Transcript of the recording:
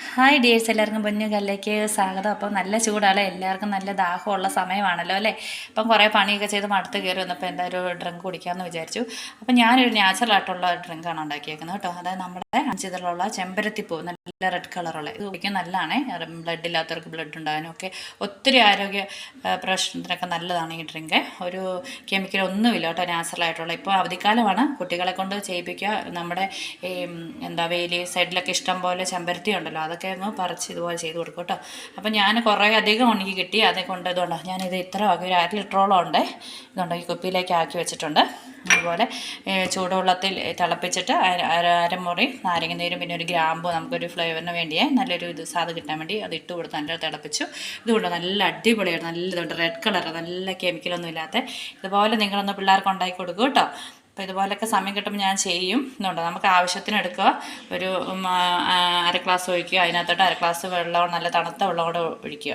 Hi dears, എല്ലാവർക്കും പൊന്നു കല്ലേക്ക് സ്വാഗതം. അപ്പോൾ നല്ല ചൂടാണ്, എല്ലാവർക്കും നല്ല ദാഹമുള്ള സമയമാണല്ലോ അല്ലേ. അപ്പം കുറേ പണിയൊക്കെ ചെയ്ത് മടുത്ത് കയറി വന്നപ്പോൾ എന്താ ഒരു ഡ്രിങ്ക് കുടിക്കാമെന്ന് വിചാരിച്ചു. അപ്പം ഞാനൊരു നാച്ചുറൽ ആയിട്ടുള്ള ഡ്രിങ്കാണ് ഉണ്ടാക്കിയേക്കുന്നത് കേട്ടോ. അതായത് നമ്മുടെ അഞ്ചിതളുള്ള ചെമ്പരത്തിപ്പൂ, നല്ല റെഡ് കളറുള്ള ഇത് കുടിക്കാൻ നല്ലതാണ്. ബ്ലഡ് ഇല്ലാത്തവർക്ക് ബ്ലഡ് ഉണ്ടാകാനും ഒക്കെ ഒത്തിരി ആരോഗ്യ പ്രശ്നത്തിനൊക്കെ നല്ലതാണ് ഈ ഡ്രിങ്ക്. ഒരു കെമിക്കൽ ഒന്നുമില്ല കേട്ടോ, നാച്ചുറൽ ആയിട്ടുള്ള. ഇപ്പോൾ അവധിക്കാലമാണ്, കുട്ടികളെ കൊണ്ട് ചെയ്യിപ്പിക്കുക. നമ്മുടെ ഈ എന്താ വേലി സൈഡിലൊക്കെ ഇഷ്ടം പോലെ ചെമ്പരത്തി ഉണ്ടല്ലോ, അതൊക്കെ ഒന്ന് പറിച്ച് ഇതുപോലെ ചെയ്ത് കൊടുക്കും കേട്ടോ. അപ്പം ഞാൻ കുറേ അധികം ഉണങ്ങി കിട്ടി, അതേ കൊണ്ട് ഇതുകൊണ്ടാണ് ഞാനിത് ഇത്ര ആക്കി, ഒരു 1/2 ലിറ്ററോളം ഉണ്ട്. ഇതുകൊണ്ട് ഈ കുപ്പിയിലേക്ക് ആക്കി വെച്ചിട്ടുണ്ട്. അതുപോലെ ചൂടുവെള്ളത്തിൽ തിളപ്പിച്ചിട്ട് അരമുറി നാരങ്ങ നീരും പിന്നെ ഒരു ഗ്രാമ്പു, നമുക്കൊരു ഫ്ലേവറിന് വേണ്ടിയേ നല്ലൊരു ഇത് സാധനം കിട്ടാൻ വേണ്ടി അത് ഇട്ട് കൊടുത്ത് നല്ല തിളപ്പിച്ചു. ഇതുകൊണ്ട് നല്ല അടിപൊളിയാണ്, നല്ല ഇതുണ്ട്, റെഡ് കളർ, നല്ല കെമിക്കലൊന്നും ഇല്ലാത്ത. ഇതുപോലെ നിങ്ങളൊന്ന് പിള്ളേർക്ക് ഉണ്ടാക്കി കൊടുക്കും കേട്ടോ. അപ്പോൾ ഇതുപോലെയൊക്കെ സമയം കിട്ടുമ്പോൾ ഞാൻ ചെയ്യും. എന്നുണ്ട് നമുക്ക് ആവശ്യത്തിന് എടുക്കുക. ഒരു 1/2 ഗ്ലാസ് ഒഴിക്കുക, അതിനകത്തോട്ട് 1/2 ഗ്ലാസ് വെള്ളം, നല്ല തണുത്ത വെള്ളം കൂടെ ഒഴിക്കുക.